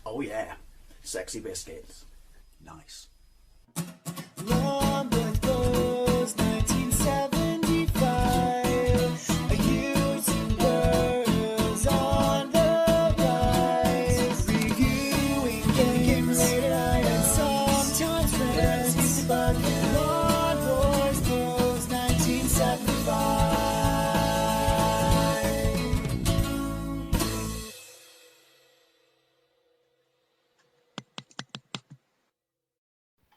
Oh yeah, sexy biscuits. Nice. Long was 1975. A YouTuber's on the rise. Reviewing games late at night and sometimes friends. But Long was 1975.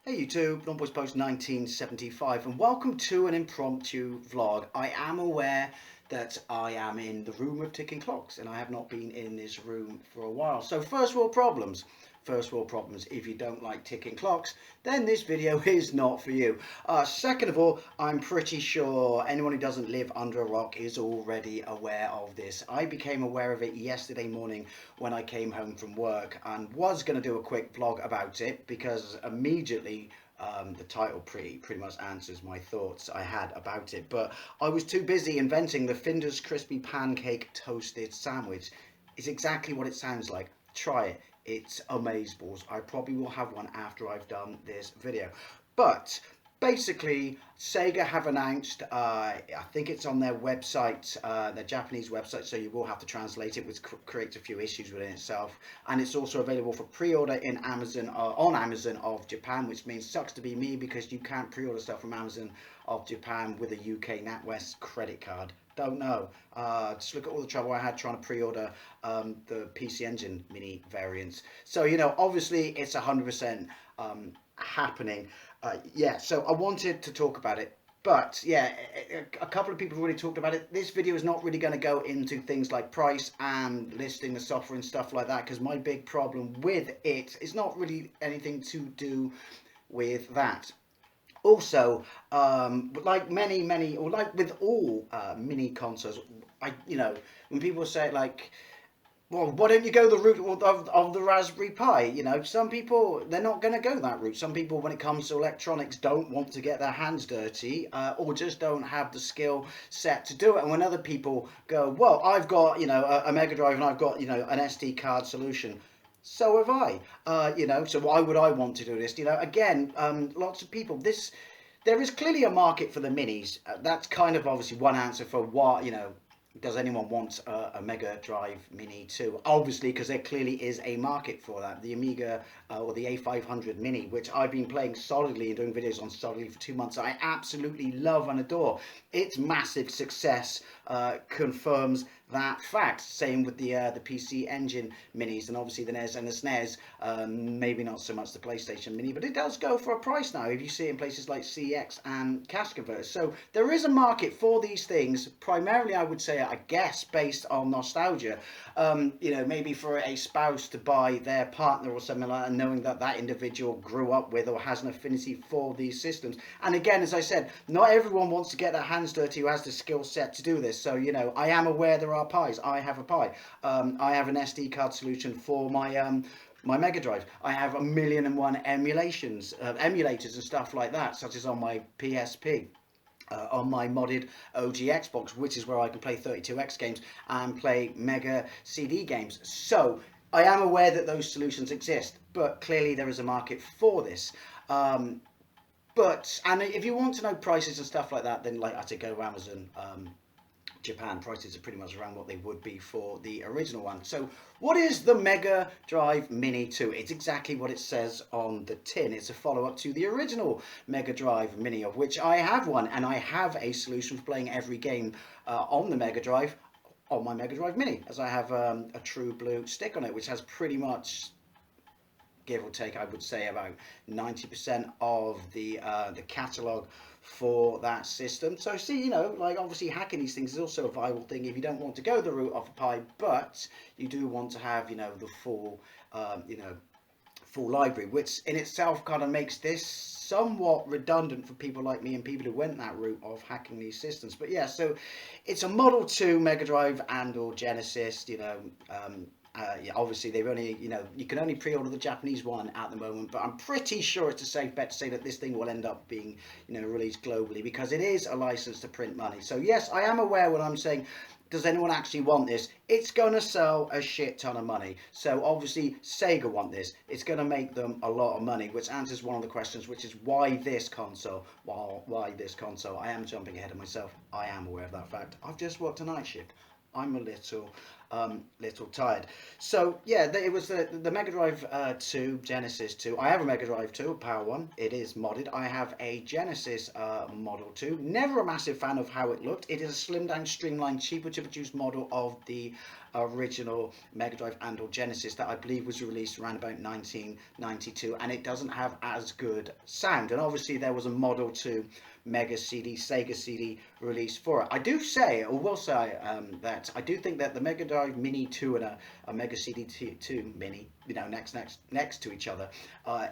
Hey YouTube, Long Boys Post 1975, and welcome to an impromptu vlog. I am aware that I am in the room of ticking clocks, and I have not been in this room for a while. So first world problems. First world problems. If you don't like ticking clocks, then this video is not for you. Second of all, I'm pretty sure anyone who doesn't live under a rock is already aware of this. I became aware of it yesterday morning when I came home from work and was going to do a quick vlog about it because immediately the title pretty much answers my thoughts I had about it. But I was too busy inventing the Finder's Crispy Pancake Toasted Sandwich. It's exactly what it sounds like. Try it. It's amazeballs. I probably will have one after I've done this video. But basically, SEGA have announced, I think it's on their website, their Japanese website, so you will have to translate it, which creates a few issues within itself. And it's also available for pre-order in Amazon, on Amazon of Japan, which means sucks to be me because you can't pre-order stuff from Amazon of Japan with a UK NatWest credit card. Don't know. Just look at all the trouble I had trying to pre-order the PC Engine Mini variants. So, you know, obviously it's 100% happening. Yeah, so I wanted to talk about it. But yeah, a couple of people have already talked about it. This video is not really going to go into things like price and listing the software and stuff like that, because my big problem with it is not really anything to do with that. Also, like many, or like with all mini consoles, when people say like, well, why don't you go the route of the Raspberry Pi? You know, some people, they're not going to go that route. Some people, when it comes to electronics, don't want to get their hands dirty or just don't have the skill set to do it. And when other people go, well, I've got, a Mega Drive and I've got, an SD card solution. So have I, so why would I want to do this? Again, lots of people, there is clearly a market for the minis. That's kind of obviously one answer for what, does anyone want a Mega Drive Mini 2? Obviously, because there clearly is a market for that. The Amiga or the A500 Mini, which I've been playing solidly and doing videos on solidly for 2 months, I absolutely love and adore. Its massive success confirms that fact. Same with the PC Engine Minis, and obviously the NES and the SNES. Maybe not so much the PlayStation Mini, but it does go for a price now if you see it in places like CX and Cash Converters. So there is a market for these things, primarily I would say, I guess, based on nostalgia. Maybe for a spouse to buy their partner or something like that, and knowing that that individual grew up with or has an affinity for these systems. And again, as I said, not everyone wants to get their hands dirty who has the skill set to do this. So, I am aware there are Pis. I have a Pi. I have an SD card solution for my my Mega Drive. I have 1,000,001 emulators and stuff like that, such as on my PSP. On my modded OG Xbox, which is where I can play 32X games and play Mega CD games. So I am aware that those solutions exist, but clearly there is a market for this. And if you want to know prices and stuff like that, then like I said, go to Amazon. Japan prices are pretty much around what they would be for the original one. So what is the Mega Drive Mini 2? It's exactly what it says on the tin. It's a follow-up to the original Mega Drive Mini, of which I have one, and I have a solution for playing every game on the Mega Drive on my Mega Drive Mini, as I have a True Blue stick on it, which has pretty much, give or take, I would say about 90% of the catalogue for that system. So see, like obviously hacking these things is also a viable thing if you don't want to go the route of a Pi, but you do want to have, the full, full library, which in itself kind of makes this somewhat redundant for people like me and people who went that route of hacking these systems. But yeah, so it's a Model 2 Mega Drive and or Genesis, yeah, obviously they've only, you can only pre-order the Japanese one at the moment, but I'm pretty sure it's a safe bet to say that this thing will end up being, released globally, because it is a license to print money. So yes, I am aware when I'm saying does anyone actually want this? It's going to sell a shit ton of money. So obviously Sega want this. It's going to make them a lot of money, which answers one of the questions, which is why this console? Why this console? I am jumping ahead of myself. I am aware of that fact. I've just worked a night shift. I'm a little tired. So yeah, it was the Mega Drive 2, Genesis 2. I have a Mega Drive 2, a Power One. It is modded. I have a Genesis Model 2. Never a massive fan of how it looked. It is a slimmed down, streamlined, cheaper to produce model of the original Mega Drive and or Genesis that I believe was released around about 1992, and it doesn't have as good sound. And obviously there was a Model 2 Mega CD, Sega CD release for it. I do say, or will say, that I do think that the Mega Drive Mini 2 and a Mega CD 2 Mini, you know, next to each other,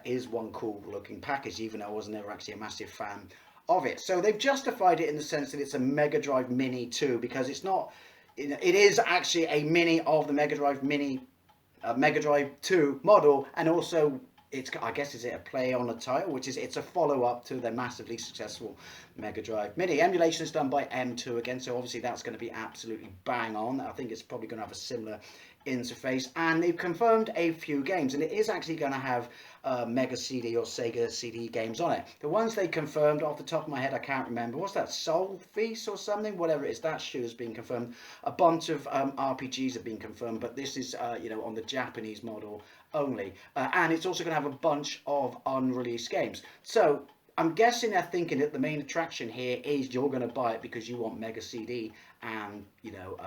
is one cool looking package, even though I was never actually a massive fan of it. So they've justified it in the sense that it's a Mega Drive Mini 2, because it's not, it is actually a mini of the Mega Drive Mini, Mega Drive 2 model, and also it's, I guess, is it a play on a title, which is it's a follow-up to their massively successful Mega Drive Mini. Emulation is done by M2 again, so obviously that's going to be absolutely bang on. I think it's probably going to have a similar interface, and they've confirmed a few games, and it is actually going to have Mega CD or Sega CD games on it. The ones they confirmed, off the top of my head, I can't remember. What's that, Soul Feast or something? Whatever it is, that shoe has been confirmed. A bunch of RPGs have been confirmed, but this is you know, on the Japanese model only, and it's also going to have a bunch of unreleased games. So I'm guessing they're thinking that the main attraction here is you're going to buy it because you want Mega CD, and you know,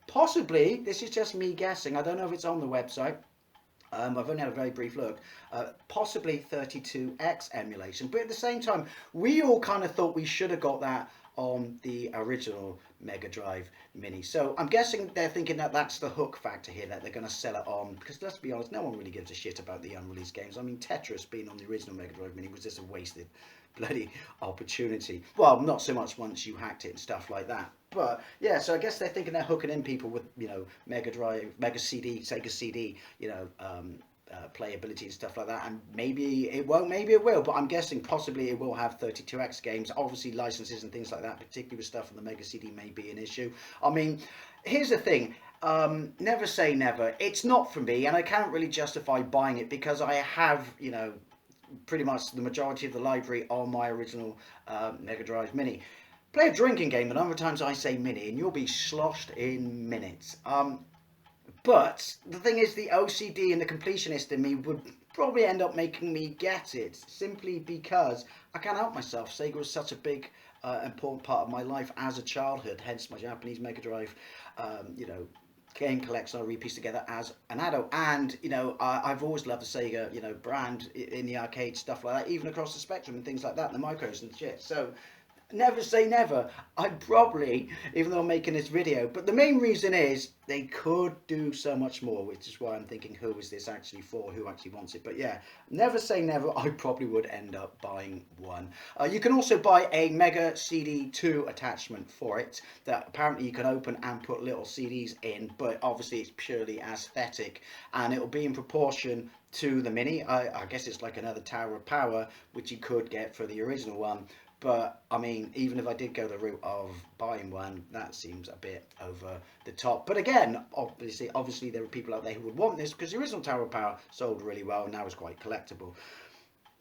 possibly, this is just me guessing, I don't know if it's on the website, I've only had a very brief look, possibly 32X emulation, but at the same time, we all kind of thought we should have got that on the original Mega Drive Mini. So I'm guessing they're thinking that that's the hook factor here, that they're going to sell it on, because let's be honest, no one really gives a shit about the unreleased games. I mean, Tetris being on the original Mega Drive Mini was just a wasted bloody opportunity. Well, not so much once you hacked it and stuff like that. But yeah, so I guess they're thinking they're hooking in people with, you know, Mega Drive, Mega CD, Sega CD, you know, playability and stuff like that, and maybe it won't, maybe it will, but I'm guessing possibly it will have 32X games. Obviously licenses and things like that, particularly with stuff on the Mega CD, may be an issue. I mean, here's the thing, never say never. It's not for me, and I can't really justify buying it because I have, you know, pretty much the majority of the library on my original Mega Drive Mini. Play a drinking game, the number of times I say Mini, and you'll be sloshed in minutes. But the thing is, the OCD and the completionist in me would probably end up making me get it, simply because I can't help myself. Sega was such a big, important part of my life as a childhood, hence my Japanese Mega Drive, you know, game collection I repieced together as an adult. And, you know, I've always loved the Sega, you know, brand in the arcade, stuff like that, even across the spectrum and things like that, and the micros and shit. So never say never. I probably, even though I'm making this video, but the main reason is they could do so much more, which is why I'm thinking, who is this actually for, who actually wants it? But yeah, never say never. I probably would end up buying one. You can also buy a Mega CD 2 attachment for it that apparently you can open and put little CDs in, but obviously it's purely aesthetic, and it'll be in proportion to the Mini. I guess it's like another Tower of Power, which you could get for the original one. But I mean, even if I did go the route of buying one, that seems a bit over the top. But again, obviously there are people out there who would want this, because the original Tower of Power sold really well and now is quite collectible.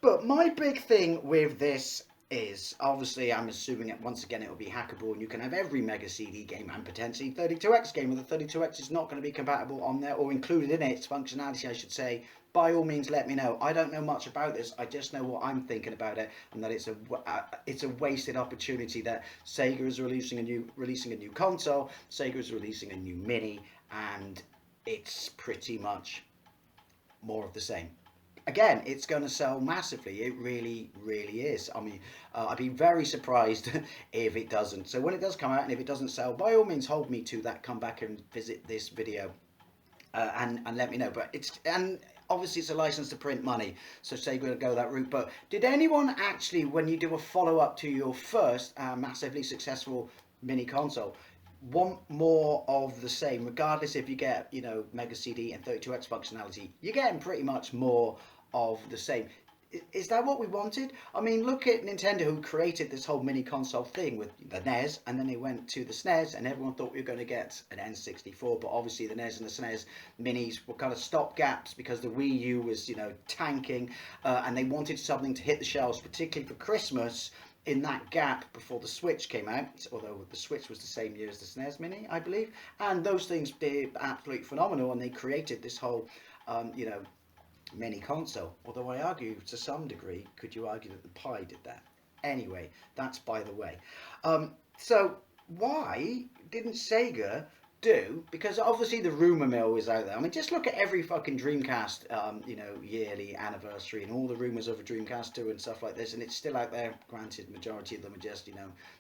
But my big thing with this is, obviously, I'm assuming it, once again, it will be hackable, and you can have every Mega CD game and potentially 32X game, and the 32X is not going to be compatible on there, or included in its functionality, I should say. By all means, let me know. I don't know much about this. I just know what I'm thinking about it, and that it's a wasted opportunity that Sega is releasing a new console, Sega is releasing a new Mini, and it's pretty much more of the same. Again, it's going to sell massively. It really, really is. I mean, I'd be very surprised if it doesn't. So when it does come out, and if it doesn't sell, by all means, hold me to that. Come back and visit this video and let me know. But and obviously it's a license to print money, so Sega will go that route. But did anyone actually, when you do a follow-up to your first massively successful mini console, want more of the same? Regardless if you get, you know, Mega CD and 32X functionality, you're getting pretty much more of the same. Is that what we wanted? I mean, look at Nintendo, who created this whole mini console thing with the NES, and then they went to the SNES, and everyone thought we were going to get an N64, but obviously the NES and the SNES minis were kind of stopgaps because the Wii U was, tanking, and they wanted something to hit the shelves, particularly for Christmas, in that gap before the Switch came out, although the Switch was the same year as the SNES Mini, I believe, and those things did absolutely phenomenal, and they created this whole, mini console. Although I argue to some degree, could you argue that the Pi did that? Anyway, that's by the way. So why didn't Sega do? Because obviously the rumor mill is out there. I mean, just look at every fucking Dreamcast, yearly anniversary and all the rumors of a Dreamcast 2 and stuff like this, and it's still out there. Granted, majority of them are just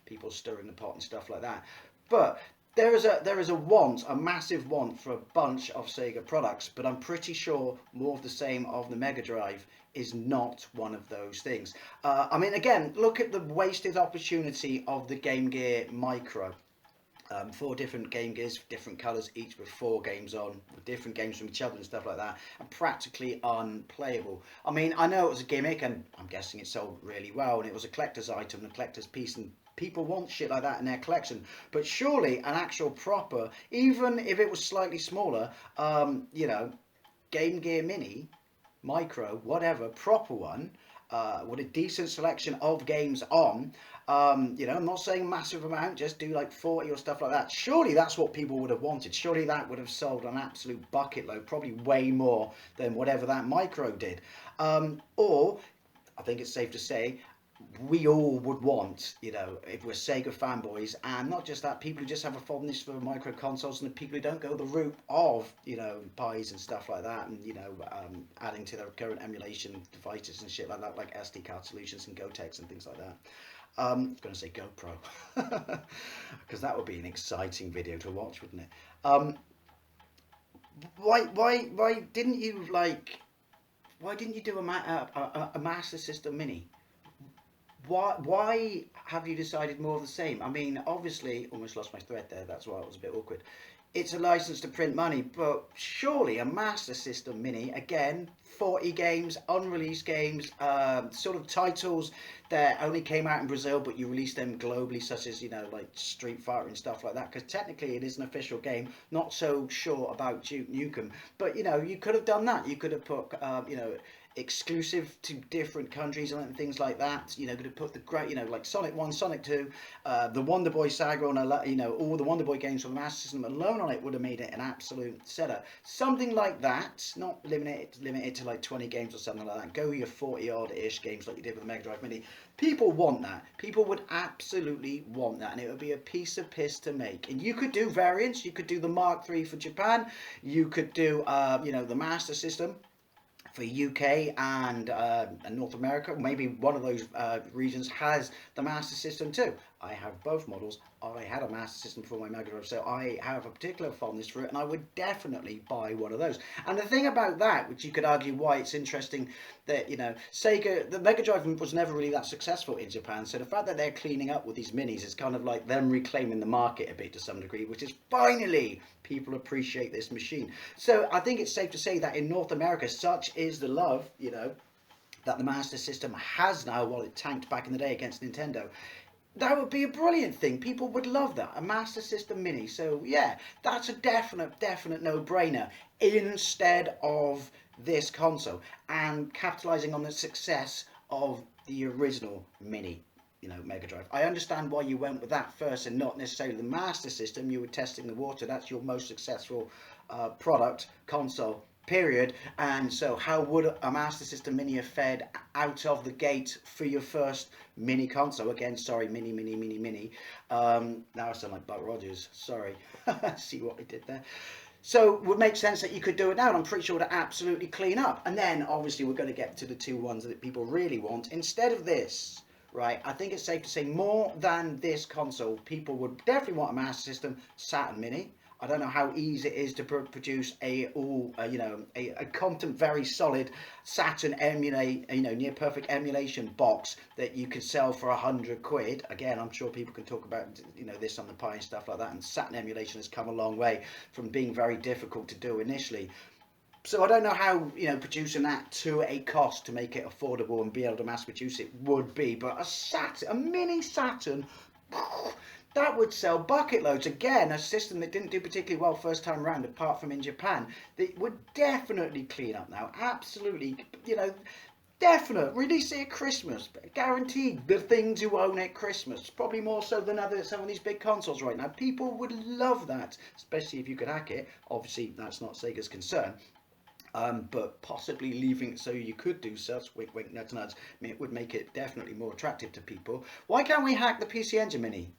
people stirring the pot and stuff like that. But there is a massive want for a bunch of Sega products, but I'm pretty sure more of the same of the Mega Drive is not one of those things. I mean, again, look at the wasted opportunity of the Game Gear Micro. 4 different Game Gears, different colours, each with 4 games on, with different games from each other and stuff like that, and practically unplayable. I mean, I know it was a gimmick, and I'm guessing it sold really well, and it was a collector's item, a collector's piece, and people want shit like that in their collection. But surely an actual proper, even if it was slightly smaller, Game Gear Mini, Micro, whatever, proper one, with a decent selection of games on. I'm not saying a massive amount, just do like 40 or stuff like that. Surely that's what people would have wanted. Surely that would have sold an absolute bucket load, probably way more than whatever that Micro did. Or, I think it's safe to say, we all would want, if we're Sega fanboys, and not just that, people who just have a fondness for micro consoles, and the people who don't go the route of, pies and stuff like that, and adding to their current emulation devices and shit like that, like SD card solutions and Gotex and things like that. I was going to say GoPro, because that would be an exciting video to watch, wouldn't it? Why didn't you Why didn't you do a Master System Mini? Why have you decided more of the same? I mean, obviously, almost lost my thread there. That's why it was a bit awkward. It's a license to print money, but surely a Master System Mini, again, 40 games, unreleased games, sort of titles that only came out in Brazil, but you released them globally, such as, like Street Fighter and stuff like that, because technically it is an official game. Not so sure about Duke Nukem, but, you could have done that. You could have put, exclusive to different countries and things like that. Could have put the great, like Sonic 1, Sonic 2, the Wonder Boy saga on all the Wonder Boy games for the Master System alone on it would have made it an absolute setter. Something like that, not limited to like 20 games or something like that. Go your 40 odd ish games like you did with the Mega Drive Mini. People want that. People would absolutely want that, and it would be a piece of piss to make. And you could do variants. You could do the Mark III for Japan. You could do the Master System for UK and North America. Maybe one of those regions has the Master System too. I have both models. I had a Master System for my Mega Drive, so I have a particular fondness for it, and I would definitely buy one of those. And the thing about that, which you could argue why it's interesting, that Sega, the Mega Drive was never really that successful in Japan, so the fact that they're cleaning up with these minis is kind of like them reclaiming the market a bit to some degree, which is finally people appreciate this machine. So I think it's safe to say that in North America, such is the love, that the Master System has now, while it tanked back in the day against Nintendo. That would be a brilliant thing. People would love that. A Master System Mini. So yeah, that's a definite no-brainer instead of this console, and capitalizing on the success of the original Mini, Mega Drive. I understand why you went with that first and not necessarily the Master System. You were testing the water. That's your most successful product, console, period. And so how would a Master System Mini have fared out of the gate for your first mini console? Again, sorry, mini. Now I sound like Buck Rogers. Sorry. See what I did there? So it would make sense that you could do it now, and I'm pretty sure to absolutely clean up. And then obviously we're going to get to the two ones that people really want. Instead of this, right, I think it's safe to say more than this console, people would definitely want a Master System Saturn Mini. I don't know how easy it is to produce a competent, very solid Saturn near perfect emulation box that you could sell for £100. Again, I'm sure people can talk about this on the Pi and stuff like that. And Saturn emulation has come a long way from being very difficult to do initially. So I don't know how, producing that to a cost to make it affordable and be able to mass produce it would be, but a mini Saturn, that would sell bucket loads. Again, a system that didn't do particularly well first time round, apart from in Japan. That would definitely clean up now. Absolutely, definite. Release it at Christmas. Guaranteed the thing to own at Christmas. Probably more so than some of these big consoles right now. People would love that, especially if you could hack it. Obviously, that's not Sega's concern. But possibly leaving it so you could do such, wink wink nuts nuts, it would make it definitely more attractive to people. Why can't we hack the PC Engine Mini?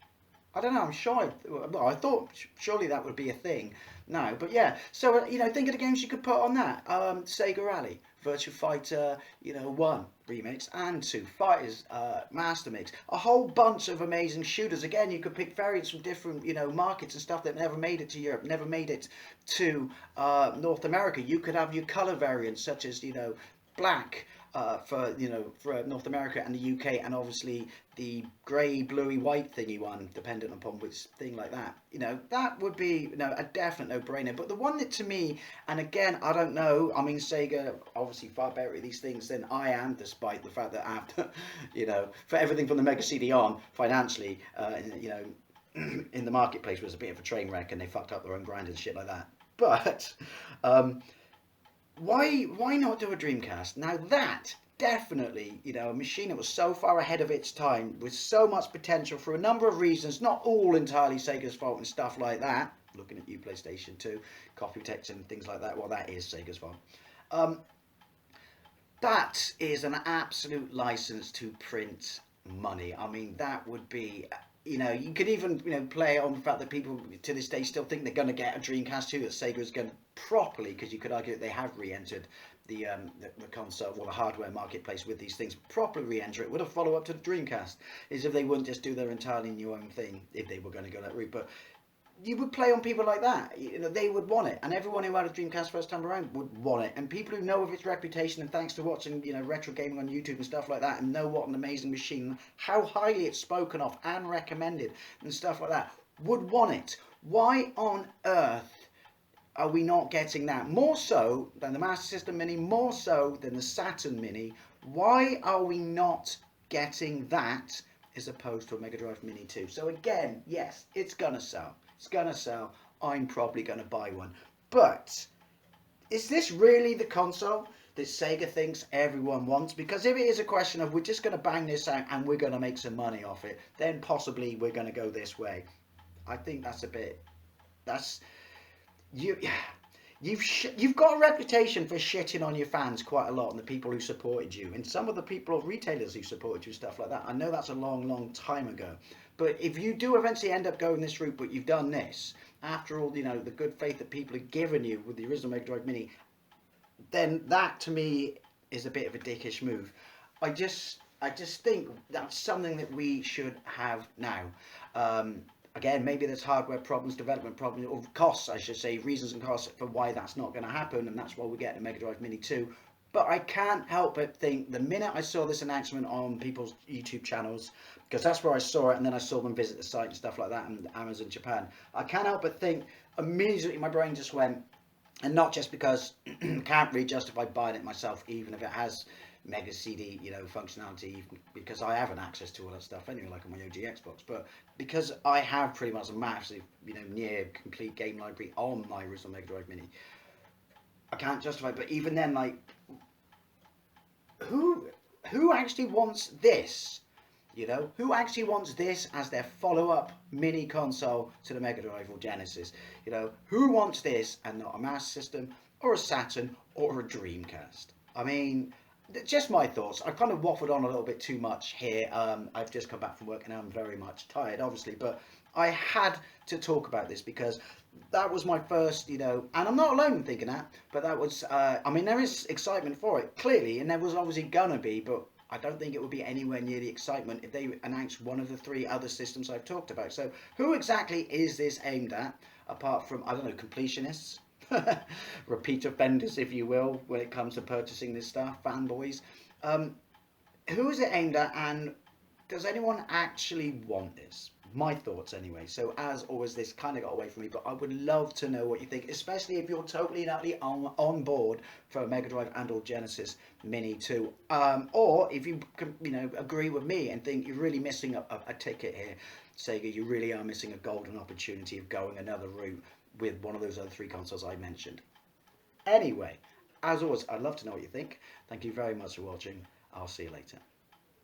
I don't know, I'm sure, I thought surely that would be a thing. No, but yeah, so, think of the games you could put on that. Sega Rally, Virtua Fighter, 1 remix and 2, Fighters, Master Mix, a whole bunch of amazing shooters. Again, you could pick variants from different, markets and stuff that never made it to Europe, never made it to North America. You could have your color variants, such as, black, for North America and the UK, and obviously the grey, bluey, white thingy one, dependent upon which thing like that. That would be a definite no-brainer. But the one that to me, and again, I don't know. I mean, Sega obviously far better at these things than I am, despite the fact that after, for everything from the Mega CD on, financially, in the marketplace was a bit of a train wreck, and they fucked up their own brand and shit like that. But why not do a Dreamcast? Now that definitely, a machine that was so far ahead of its time, with so much potential for a number of reasons, not all entirely Sega's fault and stuff like that. Looking at you, PlayStation 2, copy protection and things like that. Well, that is Sega's fault. That is an absolute license to print money. I mean, that would be, you could even, play on the fact that people to this day still think they're going to get a Dreamcast 2, that Sega is going to properly, because you could argue that they have re-entered the console or the hardware marketplace with these things, properly re-enter it with a follow-up to the Dreamcast, is if they wouldn't just do their entirely new own thing, if they were going to go that route. But you would play on people like that. They would want it, and everyone who had a Dreamcast first time around would want it. And people who know of its reputation, and thanks to watching retro gaming on YouTube and stuff like that, and know what an amazing machine, how highly it's spoken of and recommended and stuff like that, would want it. Why on earth are we not getting that? More so than the Master System Mini, more so than the Saturn Mini. Why are we not getting that as opposed to a Megadrive Mini 2? So again, yes, it's gonna sell. It's gonna sell. I'm probably gonna buy one. But is this really the console that Sega thinks everyone wants? Because if it is a question of we're just gonna bang this out and we're gonna make some money off it, then possibly we're gonna go this way. I think that's a bit. You've got a reputation for shitting on your fans quite a lot, and the people who supported you, and some of the people or retailers who supported you, stuff like that. I know that's a long time ago, but if you do eventually end up going this route, but you've done this after all, the good faith that people have given you with the original Mega Drive Mini, then that to me is a bit of a dickish move. I just think that's something that we should have now. Again, maybe there's hardware problems, development problems, or costs, I should say, reasons and costs for why that's not going to happen, and that's why we get the Mega Drive Mini 2. But I can't help but think, the minute I saw this announcement on people's YouTube channels, because that's where I saw it, and then I saw them visit the site and stuff like that, and Amazon Japan, I can't help but think, immediately my brain just went, and not just because I can't really justify buying it myself, even if it has Mega CD, functionality, because I haven't access to all that stuff anyway, like on my OG Xbox, but because I have pretty much a massive, near complete game library on my original Mega Drive Mini, I can't justify it. But even then, like, who actually wants this? Who actually wants this as their follow-up mini console to the Mega Drive or Genesis? Who wants this and not a Master System or a Saturn or a Dreamcast? I mean, just my thoughts. I've kind of waffled on a little bit too much here. I've just come back from work and I'm very much tired, obviously, but I had to talk about this because that was my first, and I'm not alone in thinking that, but that was, I mean, there is excitement for it, clearly, and there was obviously gonna be, but I don't think it would be anywhere near the excitement if they announced one of the 3 other systems I've talked about. So who exactly is this aimed at, apart from, I don't know, completionists? Repeat offenders, if you will, when it comes to purchasing this stuff, fanboys. Who is it aimed at, and does anyone actually want this? my thoughts anyway. So as always, this kind of got away from me, but I would love to know what you think, especially if you're totally and utterly on board for a Mega Drive and or Genesis Mini 2, or if you agree with me and think you're really missing a ticket here, Sega, you really are missing a golden opportunity of going another route with one of those other three consoles I mentioned. Anyway, as always, I'd love to know what you think. Thank you very much for watching. I'll see you later.